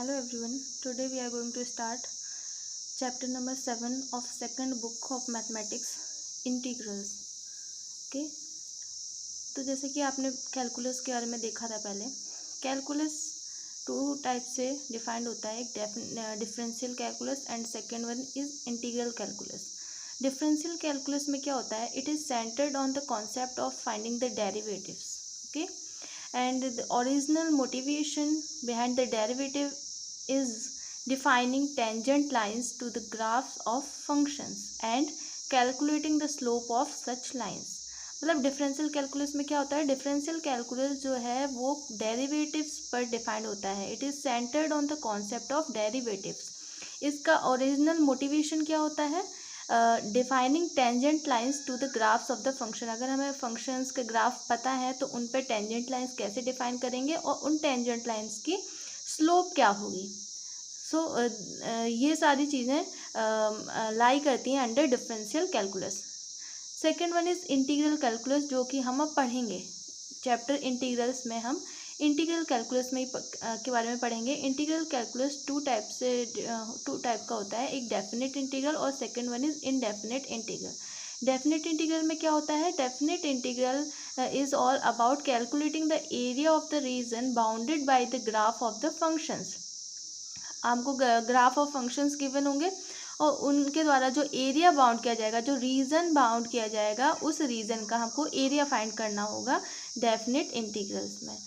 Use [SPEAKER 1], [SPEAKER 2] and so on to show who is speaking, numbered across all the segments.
[SPEAKER 1] Hello everyone. Today we are going to start chapter number 7 of second book of mathematics, integrals. Okay. तो जैसे कि आपने calculus के बारे में देखा था पहले, कैलकुलस टू टाइप से डिफाइंड होता है, एक differential calculus and second one is integral calculus. Differential calculus में क्या होता है, it is centred on the concept of finding the derivatives. Okay. And the original motivation behind the derivative is defining tangent lines to the graphs of functions and calculating the slope of such lines. मतलब differential calculus में क्या होता है, differential calculus जो है वो derivatives पर defined होता है. It is centred on the concept of derivatives. इसका ओरिजिनल मोटिवेशन क्या होता है, defining tangent lines to the graphs of the function. अगर हमें फंक्शंस के ग्राफ पता है तो उन पे टेंजेंट लाइंस कैसे डिफाइन करेंगे और उन टेंजेंट लाइंस की स्लोप क्या होगी. सो ये सारी चीज़ें लाई करती हैं under differential calculus. Second one is integral calculus, जो कि हम अब पढ़ेंगे. चैप्टर इंटीग्रल्स में हम इंटीग्रल कैलकुलस में के बारे में पढ़ेंगे. इंटीग्रल कैलकुलस टू टाइप का होता है, एक डेफिनेट इंटीग्रल और second one is indefinite integral. Definite integral में क्या होता है, definite integral is all about calculating the area of the reason bounded by the graph of the functions. आपको ग्राफ ऑफ फंक्शंस गिवन होंगे और उनके द्वारा जो एरिया बाउंड किया जाएगा, जो रीजन बाउंड किया जाएगा, उस रीजन का हमको एरिया फाइंड करना होगा डेफिनेट इंटीग्रल्स में.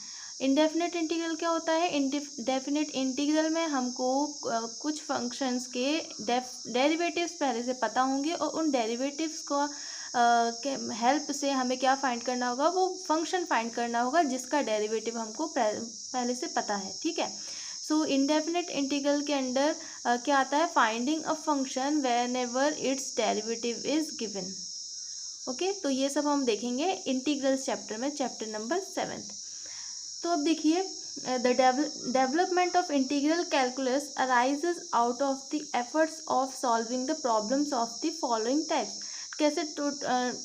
[SPEAKER 1] इंडेफिनेट इंटीग्रल क्या होता है, डेफिनेट इंटीग्रल में हमको कुछ फंक्शंस के डेरिवेटिव्स पहले से पता होंगे और उन डेरिवेटिव्स को के हेल्प से हमें क्या फाइंड करना होगा, वो फंक्शन फाइंड करना होगा जिसका डेरिवेटिव हमको पहले से पता है. ठीक है. सो इंडेफिनेट इंटीग्रल के अंडर क्या आता है, finding a function when ever its derivative is given. Okay. तो ये सब हम देखेंगे इंटीग्रल्स चैप्टर में, चैप्टर नंबर 7. तो अब देखिए, the development of integral calculus arises out of the efforts of solving the problems of the following types. कैसे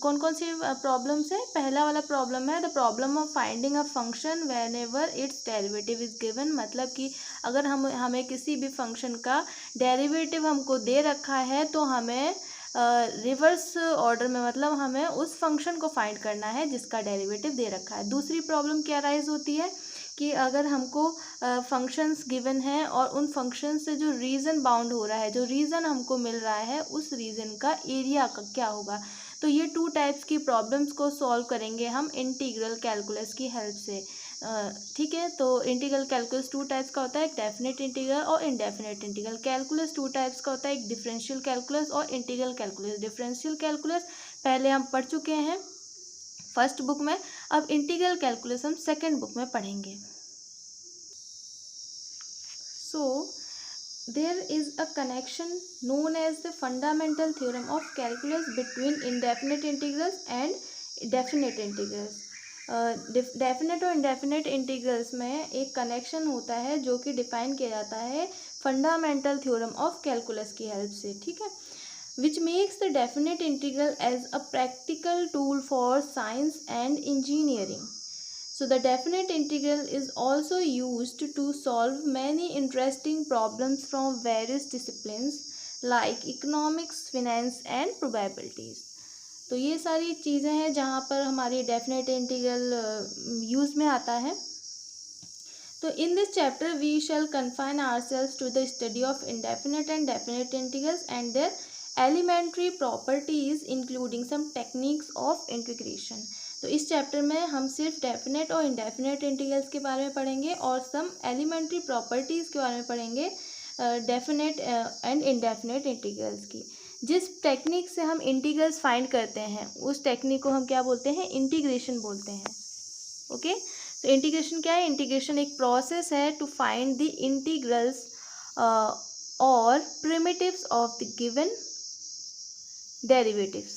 [SPEAKER 1] कौन कौन सी प्रॉब्लम्स है. पहला वाला प्रॉब्लम है the problem of finding a function when ever its derivative is given. मतलब कि अगर हमें किसी भी फंक्शन का डेरिवेटिव हमको दे रखा है तो हमें रिवर्स ऑर्डर में, मतलब हमें उस फंक्शन को फाइंड करना है जिसका डेरिवेटिव दे रखा है. दूसरी प्रॉब्लम क्या राइज होती है कि अगर हमको फंक्शंस गिवन है और उन फंक्शंस से जो रीज़न बाउंड हो रहा है, जो रीज़न हमको मिल रहा है, उस रीज़न का एरिया का क्या होगा. तो ये टू टाइप्स की प्रॉब्लम्स को सॉल्व करेंगे हम इंटीग्रल कैलकुलस की हेल्प से. ठीक है. तो इंटीग्रल कैलकुलस टू टाइप्स का होता है, एक डेफिनेट इंटीग्रल और indefinite integral. Calculus two types का होता है, एक डिफरेंशियल कैलकुलस और इंटीग्रल कैलकुलस. डिफरेंशियल कैलकुलस पहले हम पढ़ चुके हैं फर्स्ट बुक में. अब इंटीग्रल कैलकुलस हम सेकेंड बुक में पढ़ेंगे. सो there is a connection known as the fundamental theorem of calculus between indefinite integrals and definite integrals. Definite और इंडेफिनेट इंटीग्रल्स में एक कनेक्शन होता है जो कि डिफाइन किया जाता है फंडामेंटल थ्योरम ऑफ कैलकुलस की हेल्प से. ठीक है. which makes the definite integral as a practical tool for science and engineering. So the definite integral is also used to solve many interesting problems from various disciplines like economics, finance and probabilities. तो ये सारी चीज़ें हैं जहाँ पर हमारी definite integral use में आता है. तो in this chapter we shall confine ourselves to the study of indefinite and definite integrals and their elementary properties including some techniques of integration. तो इस चैप्टर में हम सिर्फ डेफिनेट और इंडेफिनेट इंटीग्रल्स के बारे में पढ़ेंगे और सम एलिमेंट्री प्रॉपर्टीज़ के बारे में पढ़ेंगे डेफिनेट एंड इंडेफिनेट इंटीग्रल्स की. जिस टेक्निक से हम इंटीग्रल्स फाइंड करते हैं उस टेक्निक को हम क्या बोलते हैं, इंटीग्रेशन बोलते हैं. ओके. तो इंटीग्रेशन क्या है, इंटीग्रेशन एक प्रोसेस है टू फाइंड द इंटीग्रल्स और primitives of the given derivatives.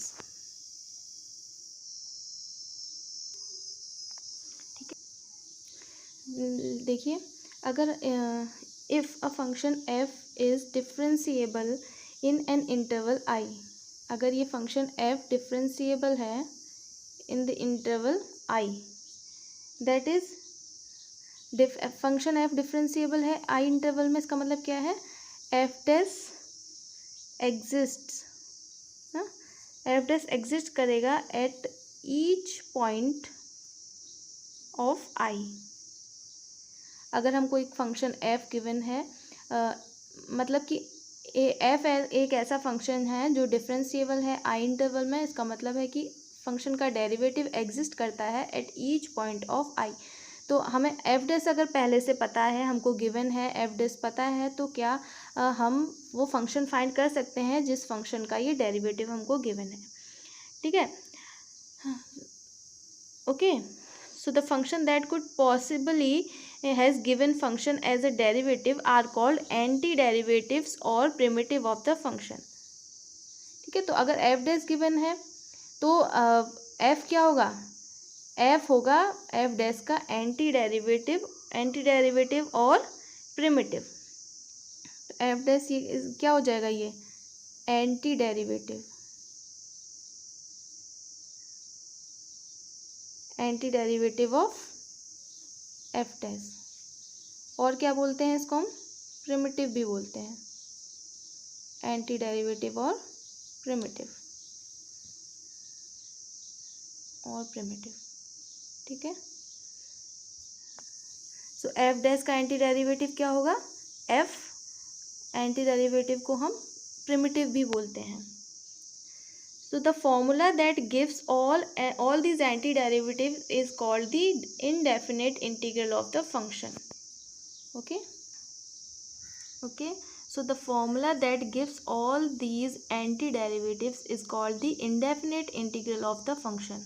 [SPEAKER 1] देखिए, अगर if a function f is differentiable in an interval i, अगर ये फंक्शन f डिफरेंशिएबल है in the interval i, that is function F differentiable है आई interval में, इसका मतलब क्या है, F dash exists, F dash exist करेगा एट ईच पॉइंट ऑफ आई। अगर हमको एक फंक्शन एफ गिवन है, मतलब कि एफ एक ऐसा फंक्शन है जो डिफरेंशिएबल है आई इंटरवल में, इसका मतलब है कि फंक्शन का डेरिवेटिव एग्जिस्ट करता है एट ईच पॉइंट ऑफ आई। तो हमें एफ डैश अगर पहले से पता है, हमको गिवन है एफ डैश पता है, तो क्या हम वो फंक्शन फाइंड कर सकते हैं जिस फंक्शन का ये डेरिवेटिव हमको गिवन है। ठीक है, okay. So the function that could possibly has given function as a derivative are called anti derivatives और प्रिमिटिव ऑफ द फंक्शन। ठीक है, तो अगर एफ डैश गिवन है तो एफ क्या होगा, एफ होगा एफ डैश का एंटी डेरिवेटिव और प्रिमिटिव। तो एफ डैश ये क्या हो जाएगा, ये anti derivative of F dash, और क्या बोलते हैं इसको हम, प्रिमिटिव भी बोलते हैं, एंटी डेरिवेटिव और प्रिमिटिव ठीक है। सो एफ डैश का एंटी डेरिवेटिव क्या होगा, एफ, एंटी डेरिवेटिव को हम प्रिमिटिव भी बोलते हैं। So the formula that gives all these antiderivatives is called the indefinite integral of the function. Okay. So the formula that gives all these antiderivatives is called the indefinite integral of the function.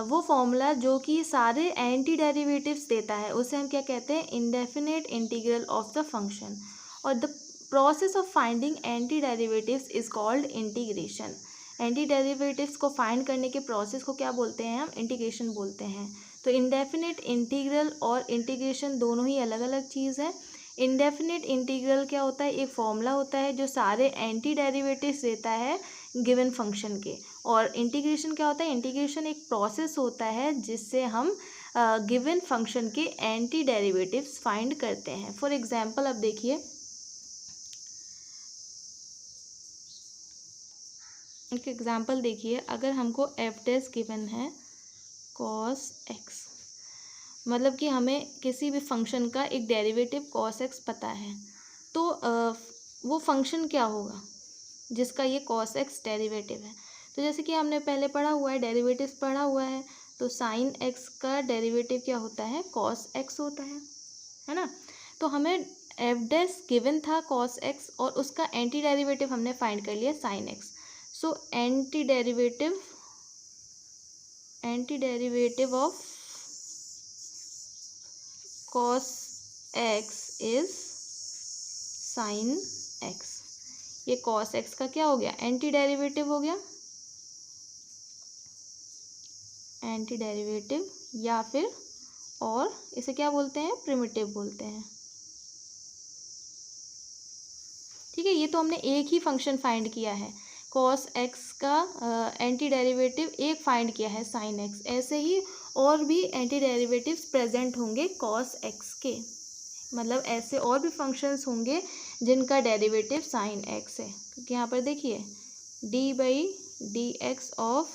[SPEAKER 1] वो formula जो कि सारे anti derivatives देता है उसे हम क्या कहते हैं, indefinite integral of the function. और the process of finding anti derivatives is called integration. Anti derivatives को फाइंड करने के प्रोसेस को क्या बोलते हैं हम, इंटीग्रेशन बोलते हैं। तो इंडेफिनेट इंटीग्रल और इंटीग्रेशन दोनों ही अलग अलग चीज़ है। इंडेफिनेट इंटीग्रल क्या होता है, एक फॉर्मूला होता है जो सारे एंटी डेरिवेटिव्स देता है गिवन फंक्शन के, और इंटीग्रेशन क्या होता है, इंटीग्रेशन एक प्रोसेस होता है जिससे हम गिवन फंक्शन के एंटी डेरिवेटिव्स फाइंड करते हैं। फॉर एग्जांपल अब देखिए, एक एग्जांपल देखिए, अगर हमको एफ डैश गिवन है कॉस एक्स, मतलब कि हमें किसी भी फंक्शन का एक डेरिवेटिव कॉस एक्स पता है, तो वो फंक्शन क्या होगा जिसका ये कॉस एक्स डेरिवेटिव है। तो जैसे कि हमने पहले पढ़ा हुआ है, डेरिवेटिव्स पढ़ा हुआ है, तो साइन एक्स का डेरिवेटिव क्या होता है, कॉस एक्स होता है ना। तो हमें एफ डैश गिवन था कॉस एक्स और उसका एंटी डेरिवेटिव हमने फाइंड कर लिया sine x. So anti derivative of cos x is sin x। ये cos x का क्या हो गया, एंटी डेरिवेटिव हो गया, एंटी डेरिवेटिव, या फिर और इसे क्या बोलते हैं, प्रिमिटिव बोलते हैं। ठीक है, ये तो हमने एक ही फंक्शन फाइंड किया है, cos x का एंटी डेरिवेटिव एक फाइंड किया है sin x। ऐसे ही और भी एंटी डेरिवेटिव्स प्रेजेंट होंगे cos x के, मतलब ऐसे और भी फंक्शंस होंगे जिनका डेरिवेटिव sin x है। क्योंकि यहाँ पर देखिए d/dx of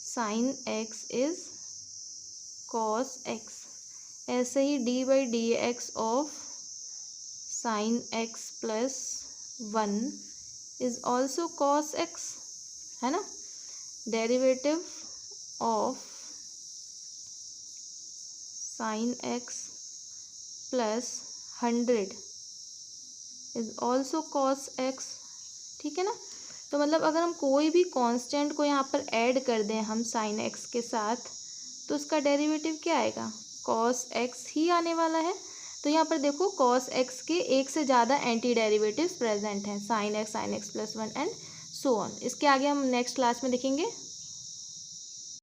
[SPEAKER 1] sin x is cos x, ऐसे ही d/dx of sin x plus 1 is also cos x, है ना। Derivative of sin x plus 100 is also cos x, ठीक है ना। तो मतलब अगर हम कोई भी कांस्टेंट को यहाँ पर ऐड कर दें हम sin x के साथ, तो उसका डेरिवेटिव क्या आएगा, cos x ही आने वाला है। तो यहाँ पर देखो cos x के एक से ज़्यादा एंटी डेरिवेटिव्स प्रेजेंट हैं, sin x plus 1 and so on. इसके आगे हम नेक्स्ट क्लास में देखेंगे।